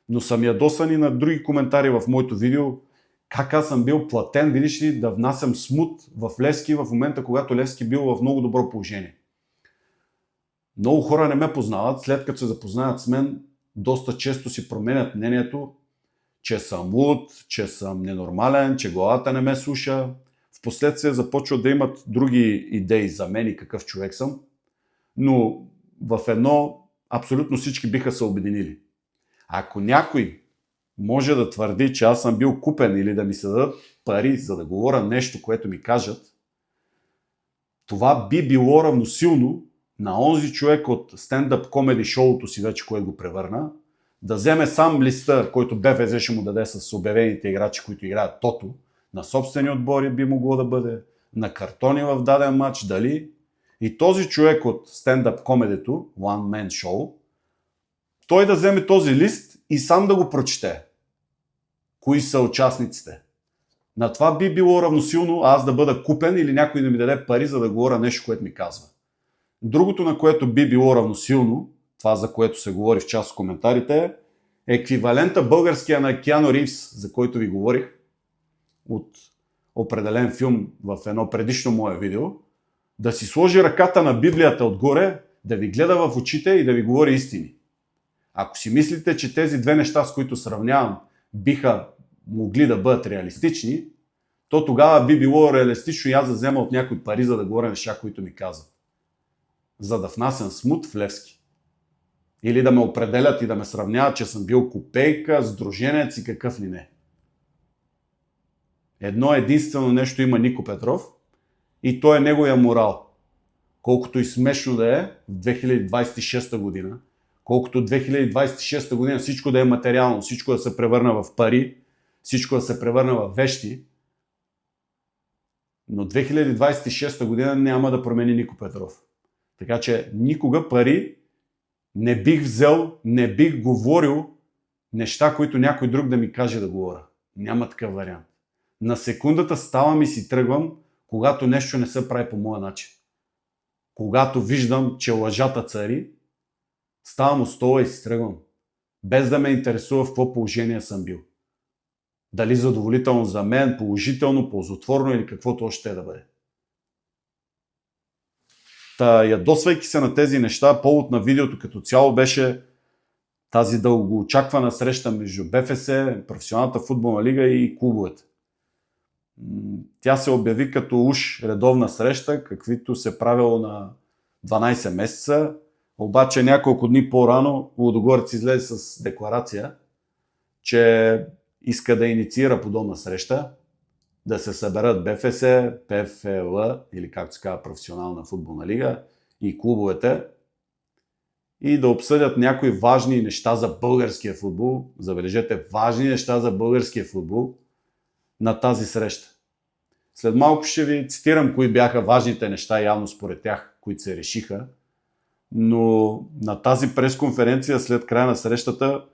Но съм ядосан и на други коментари в моето видео, как аз съм бил платен, видиш ли, да внасям смут в Левски в момента, когато Левски бил в много добро положение. Много хора не ме познават, след като се запознаят с мен, доста често си променят мнението, че съм луд, че съм ненормален, че главата не ме слуша. Впоследствие започват да имат други идеи за мен и какъв човек съм, но в едно абсолютно всички биха се обединили. Ако някой може да твърди, че аз съм бил купен или да ми се дадат пари, за да говоря нещо, което ми кажат, това би било равносилно на онзи човек от стендъп комеди шоуто си вече, което го превърна, да вземе сам листа, който БФЗ ще му даде с обявените играчи, които играят тото, на собствени отбори би могло да бъде, на картони в даден матч, дали. И този човек от стендъп комедито, One Man Show, той да вземе този лист и сам да го прочете. Кои са участниците? На това би било равносилно аз да бъда купен или някой да ми даде пари, за да говоря нещо, което ми казва. Другото, на което би било равносилно, това за което се говори в част от коментарите, е еквивалента българския на Киано Ривз, за който ви говорих от определен филм в едно предишно мое видео, да си сложи ръката на Библията отгоре, да ви гледа в очите и да ви говори истини. Ако си мислите, че тези две неща, с които сравнявам, биха могли да бъдат реалистични, то тогава би било реалистично и аз да взема от някой пари, за да говоря неща, които ми казват. За да внасям смут в Левски. Или да ме определят и да ме сравняват, че съм бил копейка, сдруженец и какъв ли не. Едно единствено нещо има Нико Петров и то е неговия морал. Колкото и смешно да е в 2026 година, колкото 2026 година всичко да е материално, всичко да се превърна в пари, всичко да се превърна в вещи, но 2026 година няма да промени Нико Петров. Така че никога пари не бих взел, не бих говорил неща, които някой друг да ми каже да говоря. Няма такъв вариант. На секундата ставам и си тръгвам, когато нещо не се прави по моя начин. Когато виждам, че лъжата цари, ставам от стола и си тръгвам. Без да ме интересува в какво положение съм бил. Дали задоволително за мен, положително, ползотворно или каквото още да бъде. Ядосвайки се на тези неща, повод на видеото като цяло беше тази дългоочаквана среща между БФС, Професионалната футболна лига и клубовете. Тя се обяви като уж редовна среща, каквито се правило на 12 месеца, обаче няколко дни по-рано Лудогорец излезе с декларация, че иска да инициира подобна среща, да се съберат БФС, ПФЛ или както се казва Професионална футболна лига и клубовете и да обсъдят някои важни неща за българския футбол. Забележете, важни неща за българския футбол на тази среща. След малко ще ви цитирам кои бяха важните неща, явно според тях, които се решиха. Но на тази пресконференция след края на срещата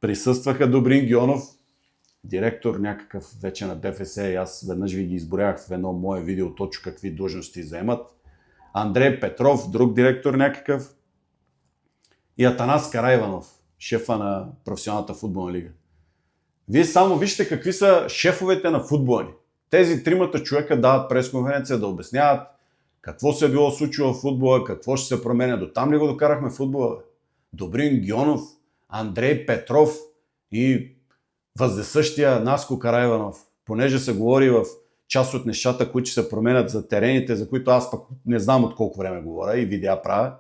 присъстваха Добрин Гьонов, директор някакъв вече на БФС, и аз веднъж ви ги изброях в едно мое видео точно какви длъжности заемат. Андрей Петров, друг директор някакъв, и Атанас Караиванов, шефа на Професионалната футболна лига. Вие само вижте какви са шефовете на футбола ни. Тези тримата човека дават пресконференция да обясняват какво се е било случило в футбола, какво ще се променя. До там ли го докарахме футбола? Добрин Гьонов, Андрей Петров и въздесъщия Наско Караиванов. Понеже се говори в част от нещата, които се променят за терените, за които аз пък не знам от колко време говоря и видеа правя.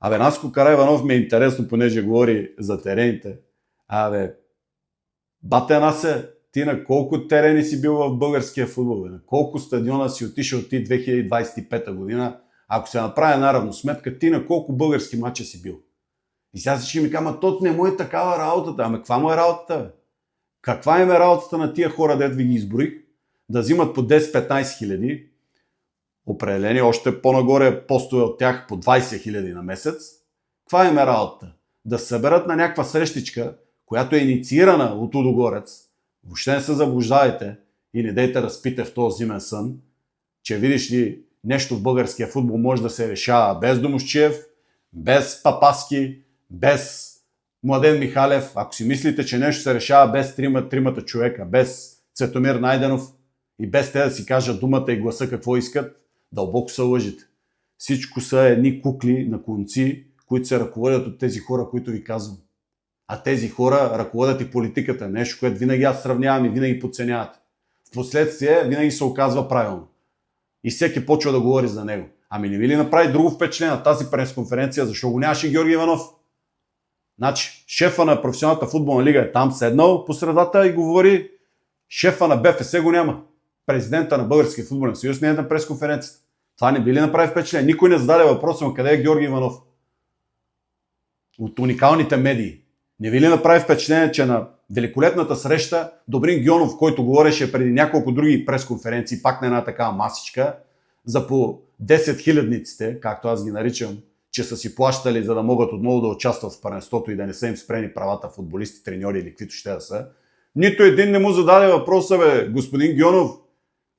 Наско Караиванов ми е интересно, понеже говори за терените. Бате Насе, ти на колко терени си бил в българския футбол? На колко стадиона си отишъл ти 2025 година? Ако се направи една равносметка, ти на колко български мача си бил? И сега ще ми кажа, то не му е такава работата. Каква му е работата? Бе? Каква им е работата на тия хора, дето ви ги изброих? Да взимат по 10-15 хиляди, определени, още по-нагоре постове от тях по 20 хиляди на месец. Каква им е работата? Да се съберат на някаква срещичка, която е инициирана от Лудогорец. Въобще не се заблуждавайте и не дейте да спите в този зимен сън, че видиш ли нещо в българския футбол може да се решава без Домусчиев, без Папаски, без Младен Михалев, ако си мислите, че нещо се решава без тримата човека, без Цветомир Найденов и без те да си кажат думата и гласа какво искат, дълбоко се лъжите. Всичко са едни кукли на конци, които се ръководят от тези хора, които ви казвам. А тези хора ръководят и политиката. Нещо, което винаги аз сравнявам и винаги подценявате. Впоследствие винаги се оказва правилно. И всеки почва да говори за него. Ами не ви ли направи друго впечатление на тази пресконференция, защо го нямаше Георги Иванов? Значи, шефа на професионалната футболна лига е там седнал по средата и говори, шефа на БФС го няма. Президента на Българския футболен съюз не е на пресконференцията. Това не би ли направи впечатление? Никой не зададе въпроса, но къде е Георги Иванов? От уникалните медии. Не ви ли направи впечатление, че на великолепната среща Добрин Гьонов, който говореше преди няколко други пресконференции, пак на една такава масичка, за по 10 хилядниците, както аз ги наричам, че са си плащали, за да могат отново да участват в първенството и да не са им спрени правата футболисти, треньори или каквито ще да са, нито един не му зададе въпроса, бе, господин Гьонов,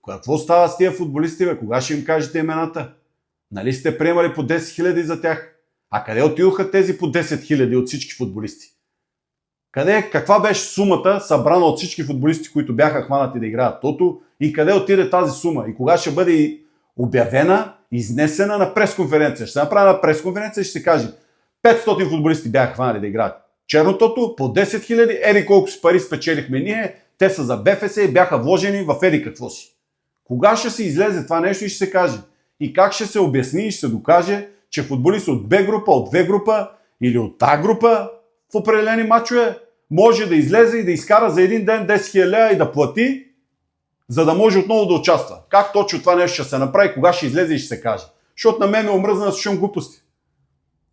какво става с тия футболисти, бе? Кога ще им кажете имената? Нали сте приемали по 10 хиляди за тях? А къде отидоха тези по 10 хиляди от всички футболисти? Каква беше сумата, събрана от всички футболисти, които бяха хванати да играят тото, и къде отиде тази сума? И кога ще бъде обявена, изнесена на пресконференция? Ще се направи на пресконференция и ще се каже 500 футболисти бяха хванали да играят черно тото, по 10 хиляди, еди колко си пари спечелихме ние, те са за БФС и бяха вложени в еди какво си. Кога ще се излезе това нещо и ще се каже? И как ще се обясни и ще се докаже, че футболист от Б група, от В група или от А група в определени мачове може да излезе и да изкара за един ден 10 000 и да плати, за да може отново да участва. Как точно това нещо ще се направи, кога ще излезе и ще се каже? Защото на мен ме омръзна да слушам глупости.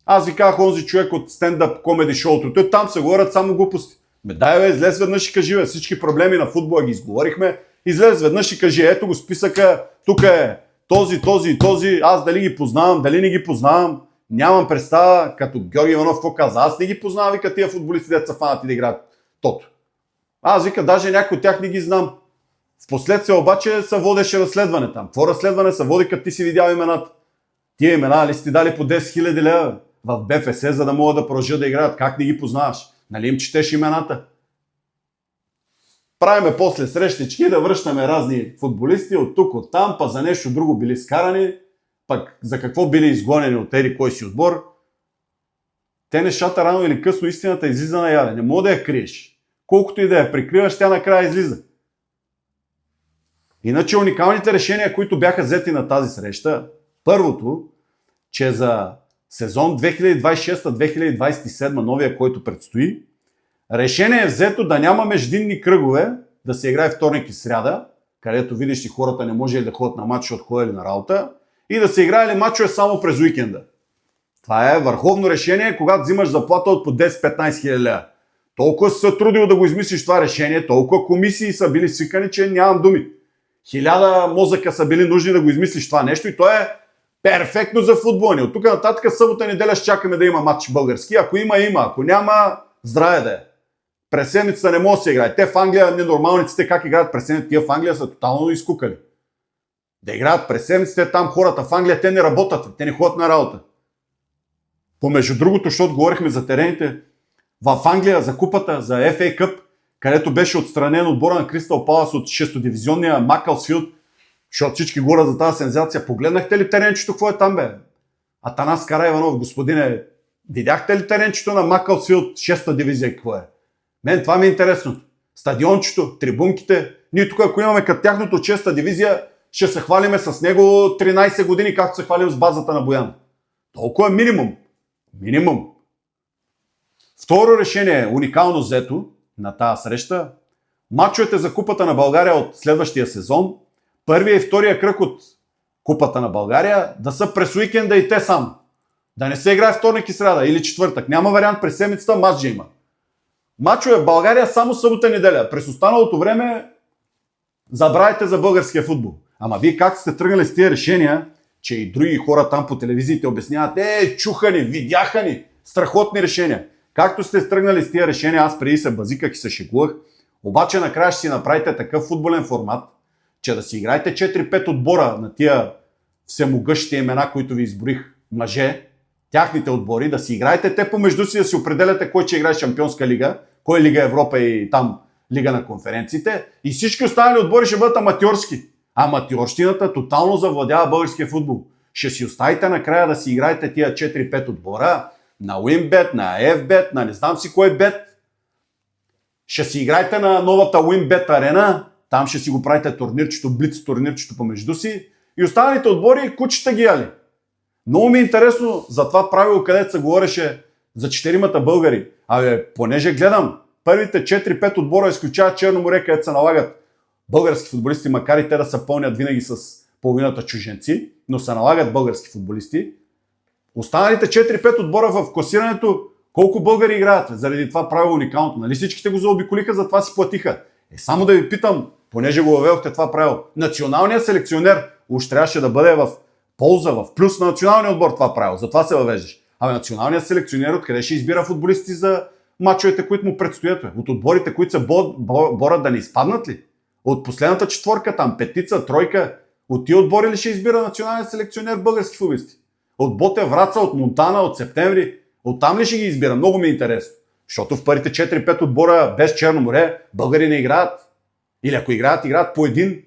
Аз ви казах онзи човек от стендъп комеди шоуто, той там се говорят само глупости. Дай бе, излез веднъж и кажи, бе, всички проблеми на футбола ги изговорихме, излез веднъж и кажи, ето го списъка, тук е този, аз дали ги познавам, дали не ги познавам, нямам представа, като Георги Иванов какво каза, аз не ги познавам, вика тия футболисти, деца фанати да играят тото. Аз вика, даже някой от тях не ги знам. Впоследствие обаче се водеше разследване там. Какво разследване се води, като ти си видял имената? Тия имена ли сте дали по 10 000 лева в БФС, за да могат да продължат да играят? Как не ги познаваш? Нали им четеш имената? Правиме после срещички да връщаме разни футболисти от тук, от там, па за нещо друго били скарани, пък за какво били изгонени от ери кой си отбор. Те нещата рано или късно истината излиза наяве. Не мога да я криеш. Колкото и да я прикриваш, тя накрая излиза. Иначе уникалните решения, които бяха взети на тази среща, първото, че за сезон 2026-2027, новия, който предстои, решение е взето да няма междинни кръгове, да се играе вторник и сряда, където видиш, че хората не може да ходят на матч, защото ходили на работа, и да се играе мачове само през уикенда. Това е върховно решение, когато взимаш заплата от по 10-15 хиляди лева. Толкова си се трудил да го измислиш това решение, толкова комисии са били свикани, че нямам думи. 1000 мозъка са били нужни да го измислиш това нещо и то е перфектно за футболни. От тук нататък събота неделя ще чакаме да има матч български. Ако има, ако няма, здраве да е. През седмицата не може да се играе. Те в Англия, ненормалниците как играят през седмицата, тия в Англия са тотално изкукали. Да играят през седмицата, там хората в Англия, те не работят, те не ходят на работа. Помежду другото, защото говорихме за терените, в Англия за купата, за FA Cup, където беше отстранен отбора на Кристал Палас от 6-дивизионния Макълсфилд, защото всички говорят за тази сензация. Погледнахте ли теренчето, какво е там, бе? Атанас Караиванов, господине, видяхте ли теренчето на Макълсфилд, 6-та дивизия, какво е? Мен това ми е интересно. Стадиончето, трибунките, ние тук, ако имаме като тяхното 6-та дивизия, ще се хвалиме с него 13 години, както се хвалим с базата на Боян. Толкова е минимум. Минимум. Второ решение, уникално взето на тази среща, мачовете за Купата на България от следващия сезон, първия и втория кръг от Купата на България, да са през уикенда и те само. Да не се играе вторник и сряда или четвъртък. Няма вариант през седмицата, матч да има. Мачове в България само събота неделя. През останалото време забравяйте за българския футбол. Ама вие как сте тръгнали с тия решения, че и други хора там по телевизиите обясняват, чуха ни, видяха ни, страхотни решения. Както сте тръгнали с тия решения, аз преди се базиках и се шегувах, обаче накрая ще си направите такъв футболен формат, че да си играете 4-5 отбора на тия всемогъщите имена, които ви изборих мъже, тяхните отбори, да си играете те помежду си, да си определяте кой ще играе Шампионска лига, кой Лига Европа и там Лига на конференциите, и всички останали отбори ще бъдат аматьорски. Аматьорщината тотално завладява българския футбол. Ще си оставите накрая да си играете тия 4-5 отбора на WinBet, на FBet, на не знам си кой бет. Ще си играете на новата WinBet арена, там ще си го правите турнирчето, блиц турнирчето помежду си, и останалите отбори кучета ги яли. Много ми е интересно за това правило, където се говореше за 4 българи. Понеже гледам, първите 4-5 отбора изключават Черно море, където се налагат български футболисти, макар и те да се пълнят винаги с половината чужденци, но се налагат български футболисти. Останалите 4-5 отбора в класирането, колко българи играят? Заради това правило уникалното. Нали всичките го заобиколиха, затова си платиха. Само да ви питам, понеже го въведохте това правило, националният селекционер уж трябваше да бъде в полза, в плюс на националния отбор това правило. Затова се въвеждаш. Националният селекционер откъде ще избира футболисти за мачовете, които му предстоят? От отборите, които се борят да не изпаднат ли? От последната четворка, там петица, тройка, от тия отбори ли ще избира националният селекционер български футболисти? От Ботев Враца, от Монтана, от Септември, от там ли ще ги избира? Много ми е интересно. Защото в първите 4-5 отбора без Черно море българи не играят. Или ако играят по един.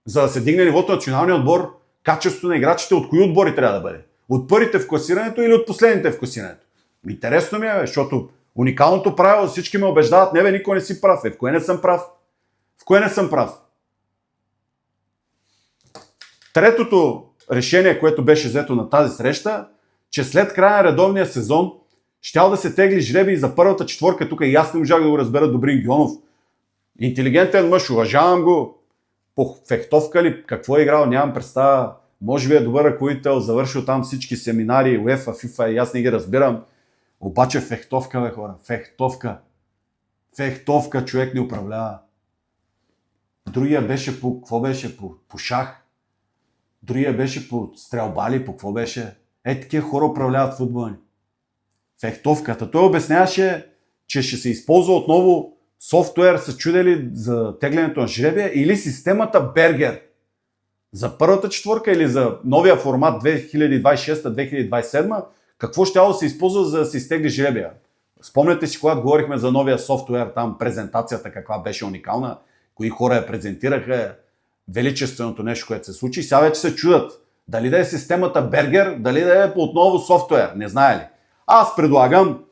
За да се дигне нивото на националния отбор, качеството на играчите от кои отбори трябва да бъде? От първите в класирането или от последните в класирането? Интересно ми е, защото уникалното правило, всички ме убеждават, никой не си прав. В кое не съм прав? В кое не съм прав? Третото решение, което беше взето на тази среща, че след края на редовния сезон щял да се тегли жребий за първата четворка. Тук и аз не можах да го разбера Добрин Гионов. Интелигентен мъж, уважавам го. По фехтовка ли, какво е играл, нямам представа. Може би е добър ръководител, завършил там всички семинари, УЕФА, ФИФА, и аз не ги разбирам. Обаче фехтовка, бе хора, фехтовка. Фехтовка човек не управлява. Другия беше какво беше? По шах. Другия беше по стрелбали, по какво беше? Такива хора управляват футбола ни. Фехтовката. Той обясняваше, че ще се използва отново софтуер, са чудели за теглянето на жребия, или системата Бергер. За първата четворка или за новия формат 2026-2027, какво ще да се използва, за да се изтегли жребия? Спомняте си, когато говорихме за новия софтуер, там презентацията каква беше уникална, кои хора я презентираха, величественото нещо, което се случи. Сега вече се чудат дали да е системата Бергер, дали да е отново софтуер. Не знае ли? Аз предлагам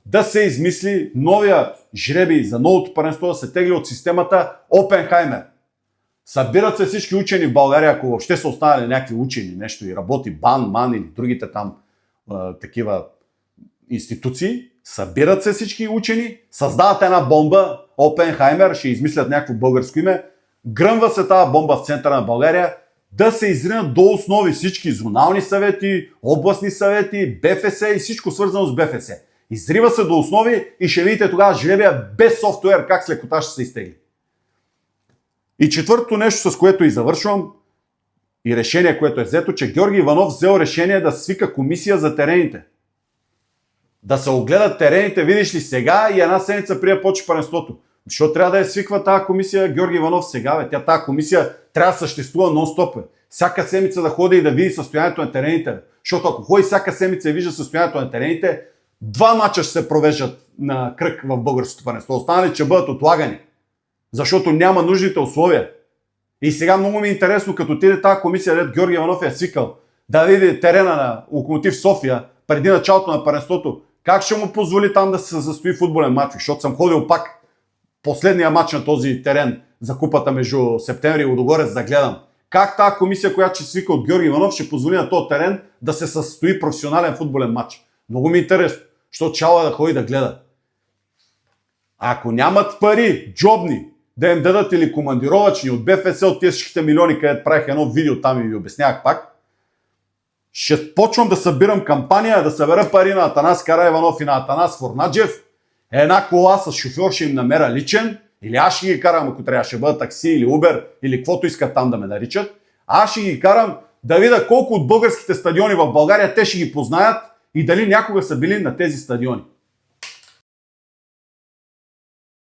да се измисли новия жребий за новото първенство да се тегли от системата Опенхаймер. Събират се всички учени в България, ако въобще са останали някакви учени, нещо и работи БАН, МАН или другите там такива институции. Събират се всички учени, създават една бомба, Опенхаймер, ще измислят някакво българско име, гръмва се тази бомба в центъра на България, да се изринат до основи всички зонални съвети, областни съвети, БФС и всичко свързано с БФС. Изрива се до основи и ще видите тогава жребия без софтуер как с лекота ще се изтегли. И четвъртото нещо, с което и завършвам, и решение, което е взето, че Георги Иванов взел решение да свика комисия за терените. Да се огледат терените, видиш ли, сега и една седмица преди да почне първенството. Защо трябва да я свиква тази комисия Георги Иванов сега? Тази комисия трябва да съществува нон-стоп. Всяка седмица да ходи и да види състоянието на терените. Защото ако ходи всяка седмица и вижда състоянието на терените, 2 мача ще се провеждат на кръг в българското първенство. Останали ще бъдат отлагани. Защото няма нужните условия. И сега много ми е интересно, като отиде тази комисия, дето Георги Иванов е свикал, да види терена на Локомотив София преди началото на първенството, как ще му позволи там да се състои футболен матч? Защото съм ходил пак последния матч на този терен за купата между Септември и Лудогорец да гледам. Как тази комисия, която ще свика от Георги Иванов, ще позволи на този терен да се състои професионален футболен матч? Много ми е интересно, защото чала да ходи да гледа. Ако нямат пари, джобни, да им дадат или командировачни от БФС, от тези всичките милиони, където правих едно видео там и ви обяснявах пак, ще почвам да събирам кампания, да събера пари на Атанас Караиванов и на Атанас Форнаджев. Една кола с шофьор ще им намеря личен, или аз ще ги карам, ако трябва, ще бъда такси или Убер, или каквото искат там да ме наричат. Аз ще ги карам да видя колко от българските стадиони в България те ще ги познаят и дали някога са били на тези стадиони.